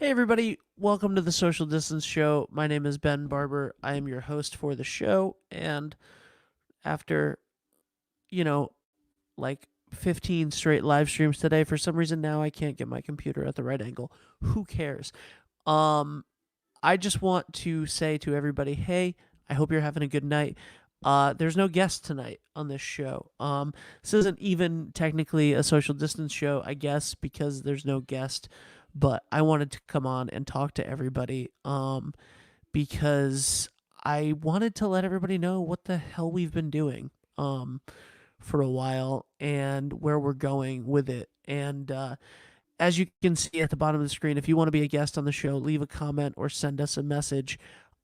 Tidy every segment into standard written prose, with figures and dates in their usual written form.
Hey, everybody, welcome to the Social Distance Show. My name is Ben Barber. I am your host for the show. And after, you know, like 15 straight live streams today, for some reason now I can't get my computer at the right angle. Who cares? Um, I just want to say to everybody, hey, I hope you're having a good night. There's no guest tonight on this show. This isn't even technically a social distance show, I guess, because there's no guest. But I wanted to come on and talk to everybody because I wanted to let everybody know what the hell we've been doing for a while and where we're going with it. And as you can see at the bottom of the screen, if you want to be a guest on the show, leave a comment or send us a message.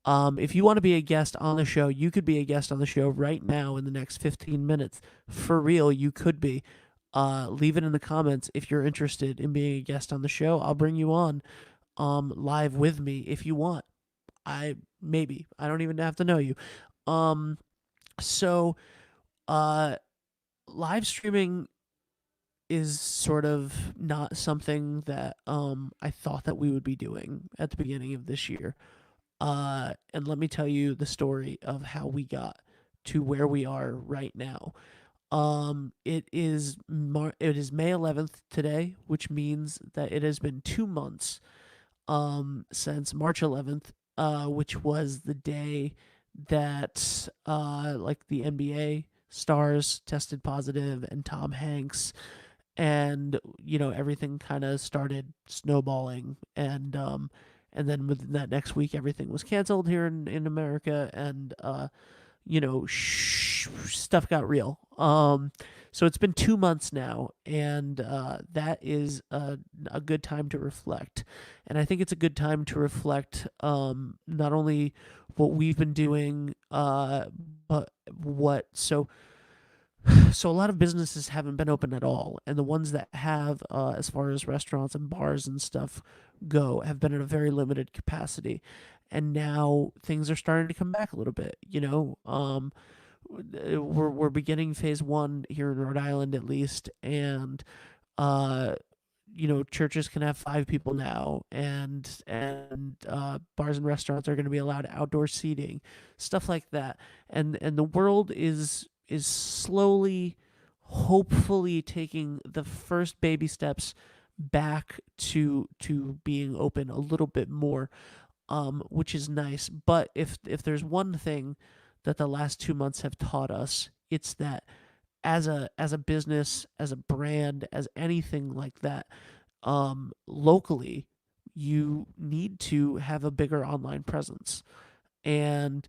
If you want to be a guest on the show, you could be a guest on the show right now in the next 15 minutes. For real, you could be. Leave it in the comments if you're interested in being a guest on the show. I'll bring you on live with me if you want. I don't even have to know you. Um, so uh, live streaming is sort of not something that I thought that we would be doing at the beginning of this year. And let me tell you the story of how we got to where we are right now. It is May 11th today, which means that it has been 2 months since March 11th, which was the day that like the NBA stars tested positive and Tom Hanks, and everything kind of started snowballing, and then within that next week everything was canceled here in America, and stuff got real. So it's been 2 months now, and that is a good time to reflect. And I think it's a good time to reflect not only what we've been doing, but what so a lot of businesses haven't been open at all, and the ones that have, as far as restaurants and bars and stuff go, have been at a very limited capacity. And now things are starting to come back a little bit. We're beginning phase one here in Rhode Island at least, and uh, churches can have 5 people now, and bars and restaurants are going to be allowed outdoor seating, stuff like that. And the world is slowly, hopefully, taking the first baby steps back to being open a little bit more, which is nice. But if there's one thing that the last 2 months have taught us, it's that as a business, as a brand, as anything like that, locally, you need to have a bigger online presence. And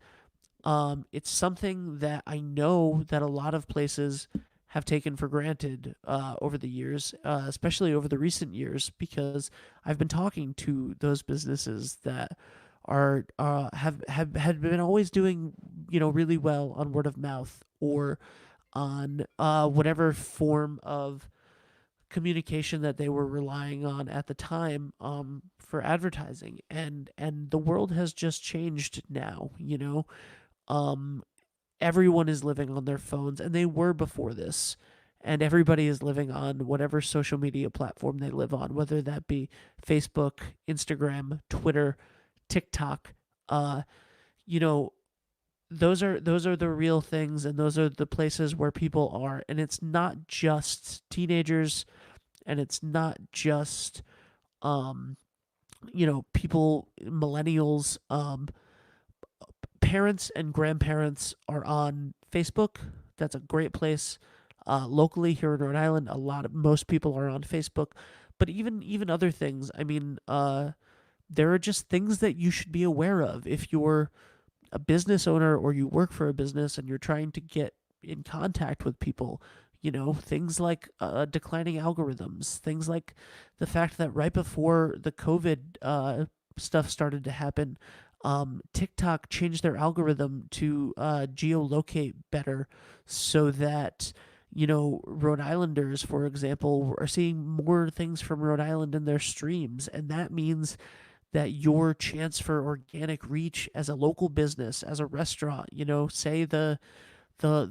it's something that I know that a lot of places have taken for granted over the years, especially over the recent years, because I've been talking to those businesses that are have had been always doing really well on word of mouth, or on whatever form of communication that they were relying on at the time, for advertising. And the world has just changed now. um, Everyone is living on their phones, and they were before this. And everybody is living on whatever social media platform they live on, whether that be Facebook, Instagram, Twitter, TikTok. Uh, you know, those are the real things, and those are the places where people are. And it's not just teenagers, and it's not just um, people, millennials. Parents and grandparents are on Facebook. That's a great place. Locally here in Rhode Island, most people are on Facebook, but even other things. I mean, there are just things that you should be aware of if you're a business owner or you work for a business and you're trying to get in contact with people. Things like declining algorithms, things like the fact that right before the COVID stuff started to happen, TikTok changed their algorithm to geolocate better, so that Rhode Islanders, for example, are seeing more things from Rhode Island in their streams, and that means that your chance for organic reach as a local business, as a restaurant, say the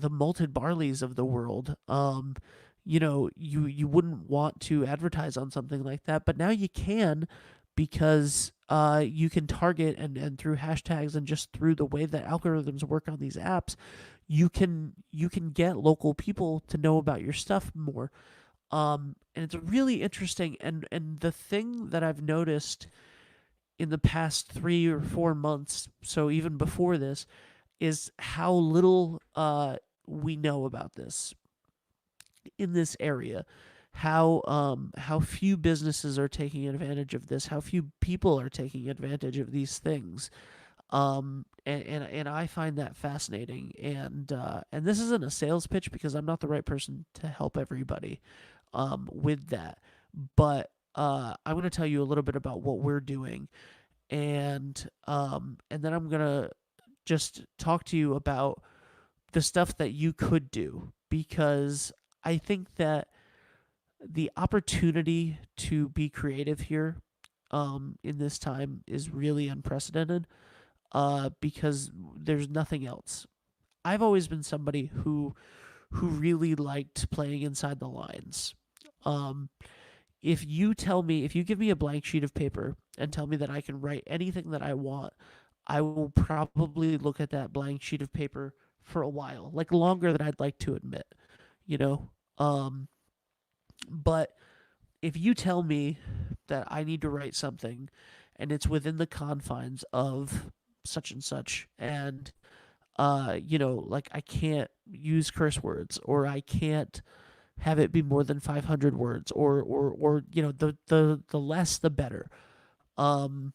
malted barleys of the world, you wouldn't want to advertise on something like that, but now you can, because you can target and through hashtags and just through the way that algorithms work on these apps, you can get local people to know about your stuff more. And it's really interesting. And the thing that I've noticed in the past 3 or 4 months, so even before this, is how little we know about this in this area. How few businesses are taking advantage of this, how few people are taking advantage of these things. And I find that fascinating. And this isn't a sales pitch because I'm not the right person to help everybody with that. But I'm going to tell you a little bit about what we're doing, and then I'm going to just talk to you about the stuff that you could do, because I think that the opportunity to be creative here in this time is really unprecedented, because there's nothing else. I've always been somebody who really liked playing inside the lines. Um, if you give me a blank sheet of paper and tell me that I can write anything that I want, I will probably look at that blank sheet of paper for a while, like longer than I'd like to admit, you know? But if you tell me that I need to write something and it's within the confines of such and such, and like I can't use curse words, or I can't have it be more than 500 words, or the less the better, um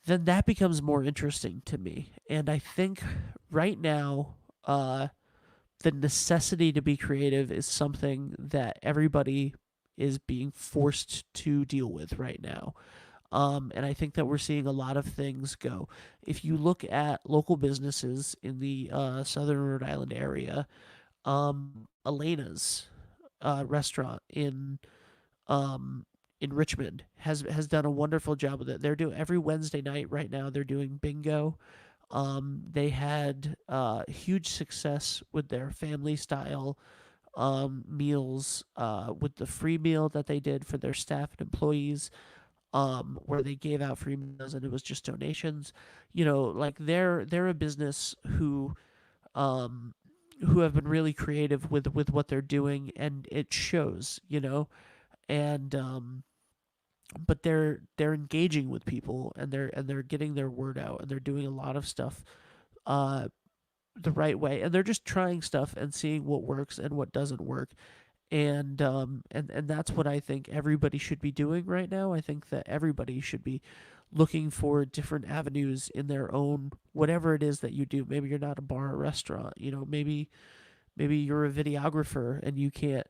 then that becomes more interesting to me. And I think right now, the necessity to be creative is something that everybody is being forced to deal with right now. And I think that we're seeing a lot of things go. If you look at local businesses in the southern Rhode Island area, Elena's restaurant um, in Richmond has done a wonderful job with it. They're doing every Wednesday night right now. They're doing bingo. They had huge success with their family style meals, with the free meal that they did for their staff and employees, where they gave out free meals and it was just donations. Like they're a business um, who have been really creative with what they're doing, and it shows. And but they're engaging with people, and they're getting their word out, and they're doing a lot of stuff uh the right way, and they're just trying stuff and seeing what works and what doesn't work. And that's what I think everybody should be doing right now. I think that everybody should be looking for different avenues in their own whatever it is that you do. Maybe you're not a bar or restaurant, maybe you're a videographer and you can't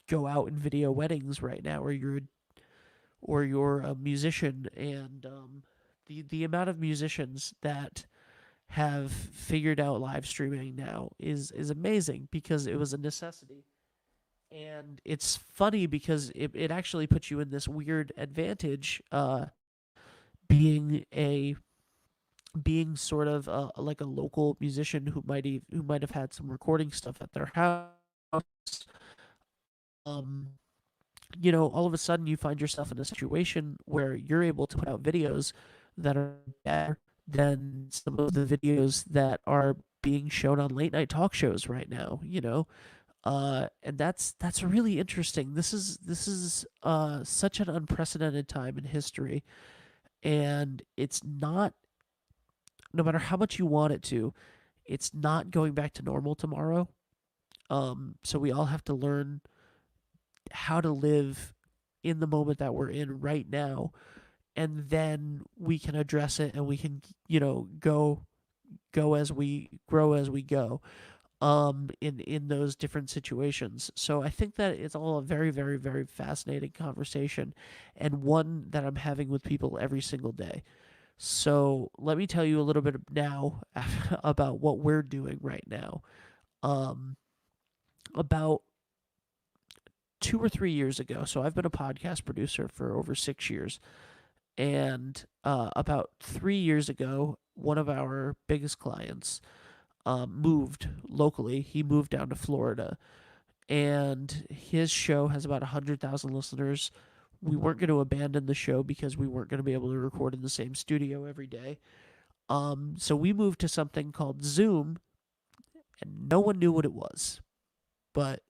go out and video weddings right now, or you're a musician, and the amount of musicians that have figured out live streaming now is amazing, because it was a necessity. And it's funny because it actually puts you in this weird advantage, being a being sort of like a local musician who might have had some recording stuff at their house. um all of a sudden you find yourself in a situation where you're able to put out videos that are better than some of the videos that are being shown on late night talk shows right now. And that's really interesting. This is such an unprecedented time in history, and it's not, no matter how much you want it to, it's not going back to normal tomorrow. So we all have to learn how to live in the moment that we're in right now, and then we can address it, and we can go as we grow, as we go, in those different situations. So I think that it's all a very, very, very fascinating conversation, and one that I'm having with people every single day. So let me tell you a little bit now about what we're doing right now. um about 2 or 3 years ago, so I've been a podcast producer for over 6 years, and about 3 years ago, one of our biggest clients moved locally. He moved down to Florida, and his show has about 100,000 listeners we weren't going to abandon the show because we weren't going to be able to record in the same studio every day. So we moved to something called Zoom, and no one knew what it was, but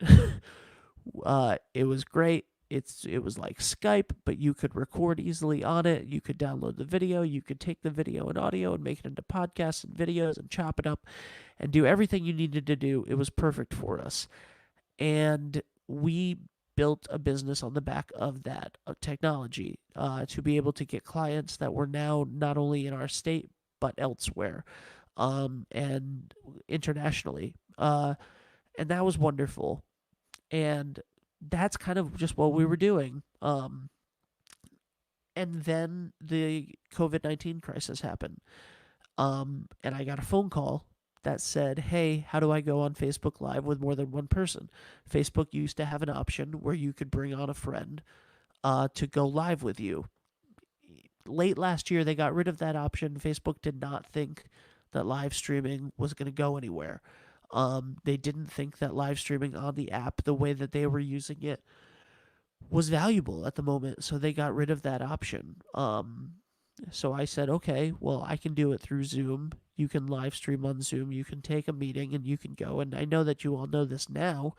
it was great. It was like Skype, but you could record easily on it. You could download the video. You could take the video and audio and make it into podcasts and videos and chop it up and do everything you needed to do. It was perfect for us. And we built a business on the back of that technology to be able to get clients that were now not only in our state but elsewhere and internationally. And that was wonderful. And that's kind of just what we were doing. And then the COVID-19 crisis happened. And I got a phone call that said, hey, how do I go on Facebook Live with more than one person? Facebook used to have an option where you could bring on a friend to go live with you. Late last year, they got rid of that option. Facebook did not think that live streaming was going to go anywhere. They didn't think that live streaming on the app, the way that they were using it, was valuable at the moment, so they got rid of that option. So I said, okay, well, I can do it through Zoom. You can live stream on Zoom. You can take a meeting and you can go. And I know that you all know this now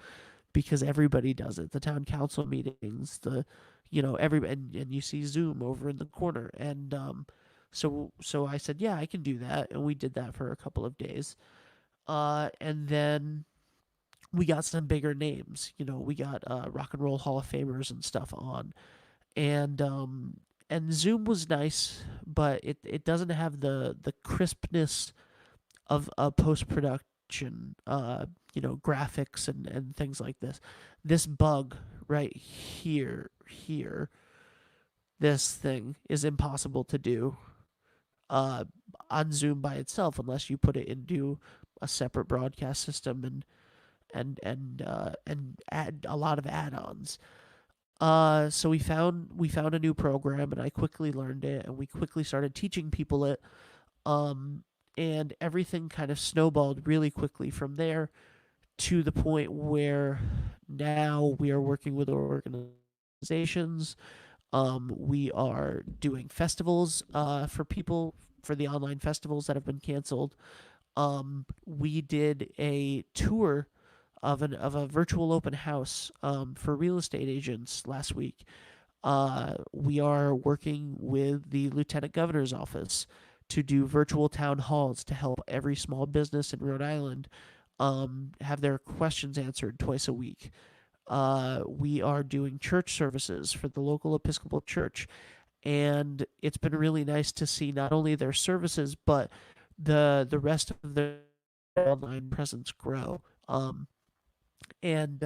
because everybody does it. The town council meetings, and you see Zoom over in the corner. And so I said, yeah, I can do that. And we did that for a couple of days. And then we got some bigger names. We got Rock and Roll Hall of Famers and stuff on, and Zoom was nice, but it doesn't have the crispness of a post production, graphics and things like this. This bug right here, this thing is impossible to do uh, on Zoom by itself unless you put it into a separate broadcast system and add a lot of add-ons. So we found a new program, and I quickly learned it, and we quickly started teaching people it. Um, and everything kind of snowballed really quickly from there to the point where now we are working with organizations. We are doing festivals for people for the online festivals that have been canceled. We did a tour of a virtual open house for real estate agents last week. We are working with the Lieutenant Governor's office to do virtual town halls to help every small business in Rhode Island have their questions answered twice a week. We are doing church services for the local Episcopal Church, and it's been really nice to see not only their services but the rest of their online presence grow. And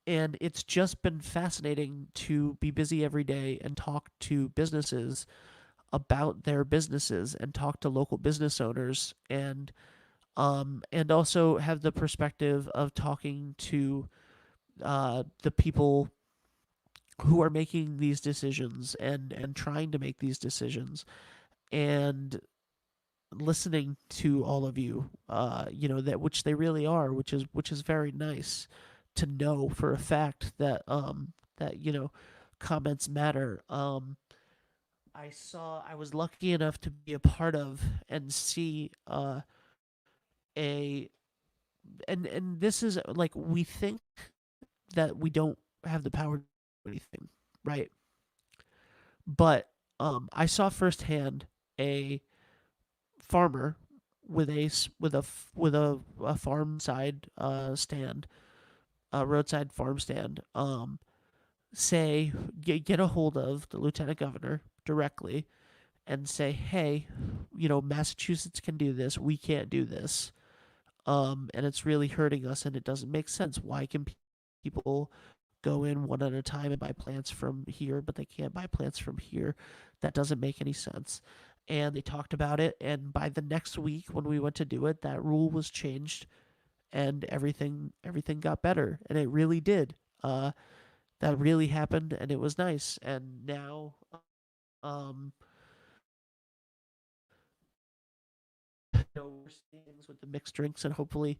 and it's just been fascinating to be busy every day and talk to businesses about their businesses and talk to local business owners and also have the perspective of talking to the people who are making these decisions and trying to make these decisions and listening to all of you, that which they really are, which is very nice to know for a fact that comments matter. I was lucky enough to be a part of and see a and this is like we think that we don't have the power to do anything, right? But I saw firsthand a farmer with a farm side stand, a roadside farm stand, say get a hold of the lieutenant governor directly and say, hey, Massachusetts can do this, we can't do this, and it's really hurting us, and it doesn't make sense. Why can people go in one at a time and buy plants from here, but they can't buy plants from here? That doesn't make any sense. And they talked about it, and by the next week when we went to do it, that rule was changed, and everything got better, and it really did. That really happened, and it was nice. And now, um, we're seeing things with the mixed drinks, and hopefully,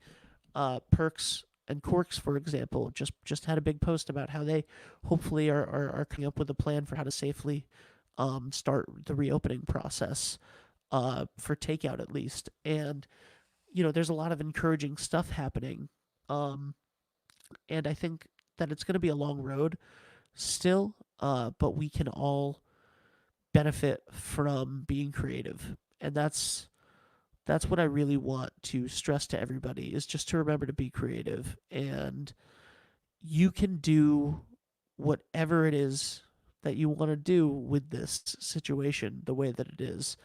Perks and Corks, for example, just had a big post about how they hopefully are coming up with a plan for how to safely start the reopening process for takeout at least. And there's a lot of encouraging stuff happening, um, and I think that it's going to be a long road still, but we can all benefit from being creative, and that's what I really want to stress to everybody is just to remember to be creative, and you can do whatever it is that you want to do with this situation the way that it is,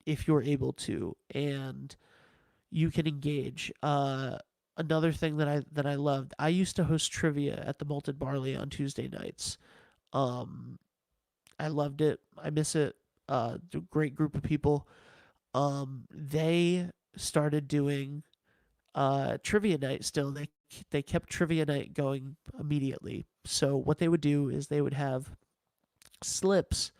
if you're able to, and you can engage. Another thing that I loved, I used to host trivia at the Malted Barley on Tuesday nights. Um, I loved it. I miss it. Great group of people. They started doing trivia night still. They kept trivia night going immediately. So what they would do is they would have slips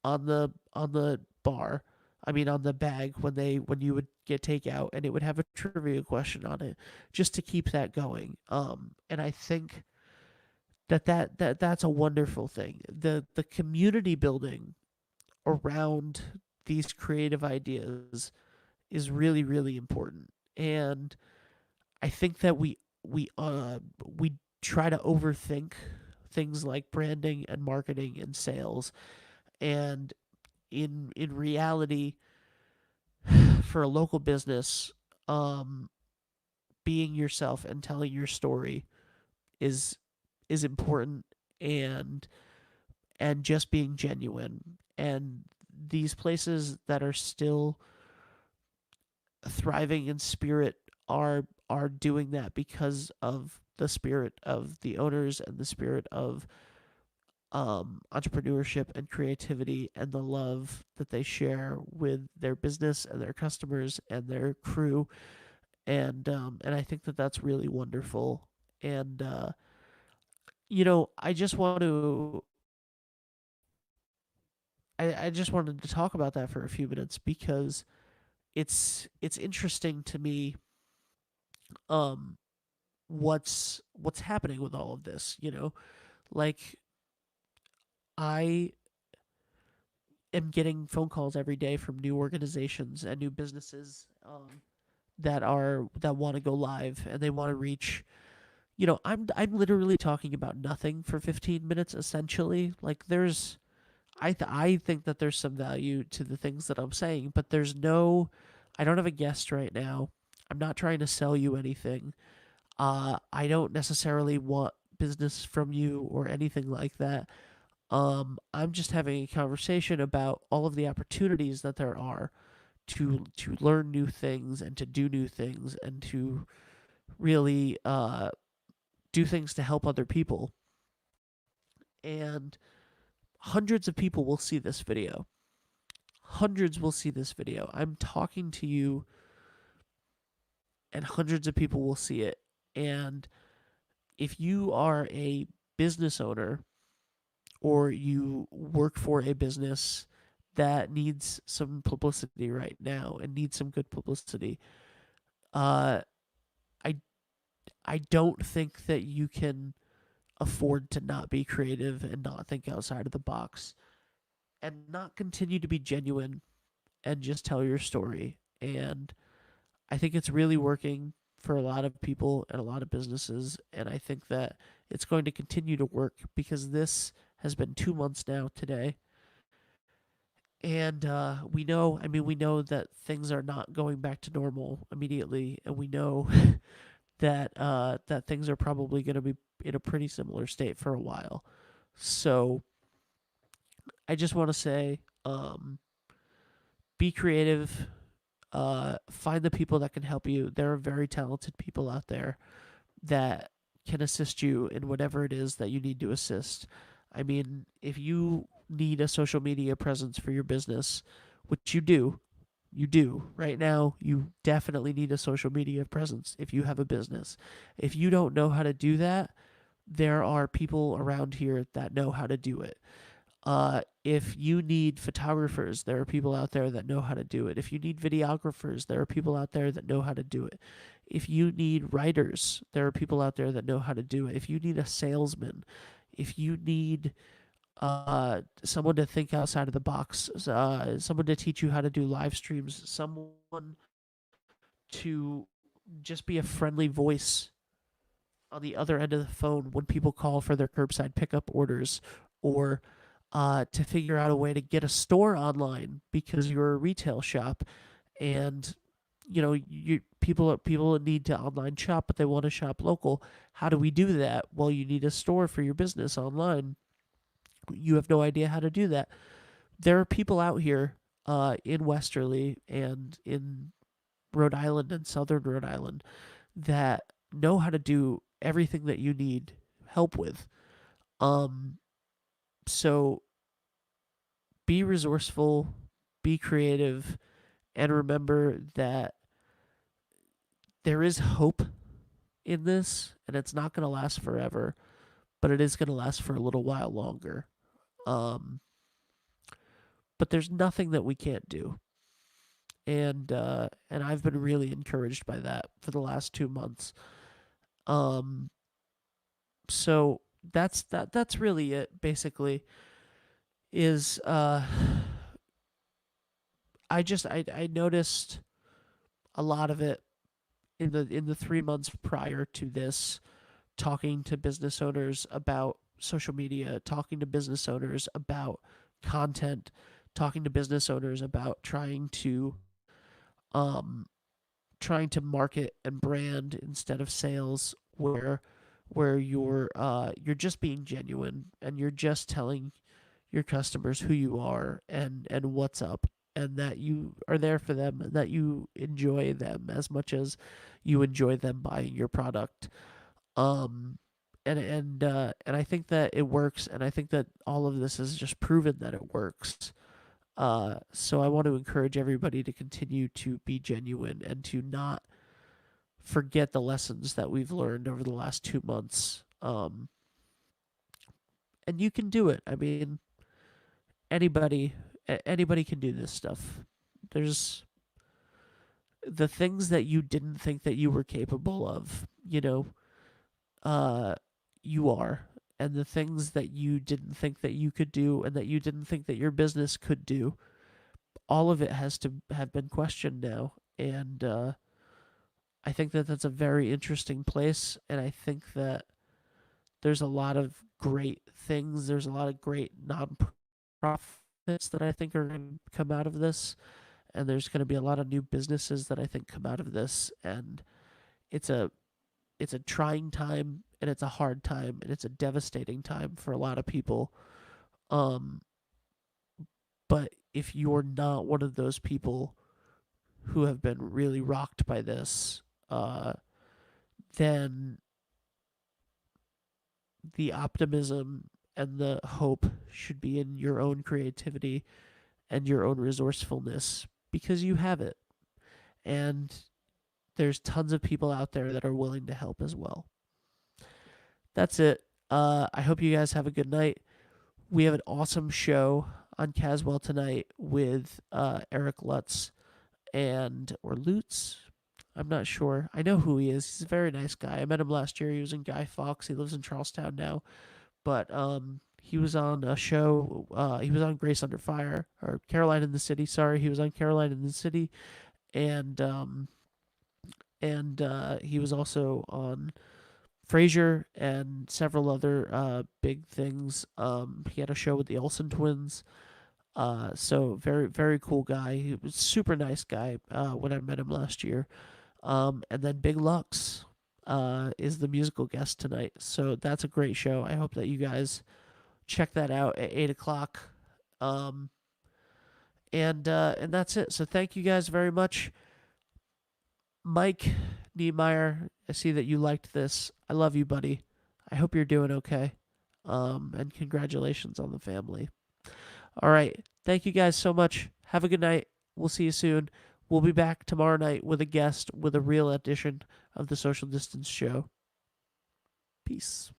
on the bar. I mean on the bag when you would get takeout, and it would have a trivia question on it just to keep that going. And I think that's a wonderful thing. The community building around these creative ideas is really really important. And I think that we try to overthink things like branding and marketing and sales, and in reality, for a local business, um, being yourself and telling your story is is important, and just being genuine. And these places that are still thriving in spirit are doing that because of the spirit of the owners and the spirit of entrepreneurship and creativity and the love that they share with their business and their customers and their crew. And I think that that's really wonderful. And I just want to I just wanted to talk about that for a few minutes because it's interesting to me, um what's happening with all of this, like I am getting phone calls every day from new organizations and new businesses, that want to go live and they want to reach. I'm literally talking about nothing for 15 minutes essentially. Like there's I think that there's some value to the things that I'm saying, but I don't have a guest right now. I'm not trying to sell you anything. I don't necessarily want business from you or anything like that. I'm just having a conversation about all of the opportunities that there are to learn new things and to do new things and to really do things to help other people. And hundreds of people will see this video. Hundreds will see this video. I'm talking to you, and hundreds of people will see it. And if you are a business owner or you work for a business that needs some publicity right now and needs some good publicity, uh, I I don't think that you can afford to not be creative and not think outside of the box and not continue to be genuine and just tell your story. And I think it's really working for a lot of people and a lot of businesses. And I think that it's going to continue to work because this has been 2 months now today. And we know that things are not going back to normal immediately. And we know that things are probably going to be in a pretty similar state for a while. So I just want to say, be creative. Find the people that can help you. There are very talented people out there that can assist you in whatever it is that you need to assist. I mean, if you need a social media presence for your business, which you do right now, you definitely need a social media presence if you have a business. If you don't know how to do that, there are people around here that know how to do it. If you need photographers, there are people out there that know how to do it. If you need videographers, there are people out there that know how to do it. If you need writers, there are people out there that know how to do it. If you need a salesman, if you need someone to think outside of the box, someone to teach you how to do live streams, someone to just be a friendly voice on the other end of the phone when people call for their curbside pickup orders, or to figure out a way to get a store online because you're a retail shop, and people need to online shop, but they want to shop local. How do we do that? Well, you need a store for your business online. You have no idea how to do that. There are people out here in Westerly and in Rhode Island and Southern Rhode Island that know how to do everything that you need help with. So be resourceful, be creative, and remember that there is hope in this, and it's not going to last forever, but it is going to last for a little while longer. But there's nothing that we can't do, and I've been really encouraged by that for the last 2 months. So that's really it. Basically, is I noticed a lot of it in the 3 months prior to this, talking to business owners about social media, talking to business owners about content, talking to business owners about um trying to market and brand instead of sales, where you're just being genuine and you're just telling your customers who you are and what's up, and that you are there for them, and that you enjoy them as much as you enjoy them buying your product. Um and I think that it works, and I think that all of this has just proven that it works. So I want to encourage everybody to continue to be genuine and to not forget the lessons that we've learned over the last 2 months. And you can do it. I mean, anybody anybody can do this stuff. There's the things that you didn't think that you were capable of, you are. And the things that you didn't think that you could do and that you didn't think that your business could do, all of it has to have been questioned now. And I think that that's a very interesting place. And I think that there's a lot of great things. There's a lot of great nonprofits that I think are going to come out of this. And there's going to be a lot of new businesses that I think come out of this. And it's a trying time, and it's a hard time, and it's a devastating time for a lot of people. But if you're not one of those people who have been really rocked by this, then the optimism and the hope should be in your own creativity and your own resourcefulness, because you have it. And there's tons of people out there that are willing to help as well. That's it. I hope you guys have a good night. We have an awesome show on Caswell tonight with Eric Lutz or Lutz. I'm not sure. I know who he is. He's a very nice guy. I met him last year. He was in Guy Fawkes. He lives in Charlestown now. But he was on a show. He was on Grace Under Fire, or Caroline in the City. Sorry, he was on Caroline in the City, and he was also on Frasier and several other big things. He had a show with the Olsen twins. So very, very cool guy. He was a super nice guy when I met him last year. And then Big Lux is the musical guest tonight. So that's a great show. I hope that you guys check that out at 8 o'clock. And that's it. So thank you guys very much. Mike Niemeyer, I see that you liked this. I love you, buddy. I hope you're doing okay. And congratulations on the family. All right. Thank you guys so much. Have a good night. We'll see you soon. We'll be back tomorrow night with a guest, with a real edition of the Social Distance Show. Peace.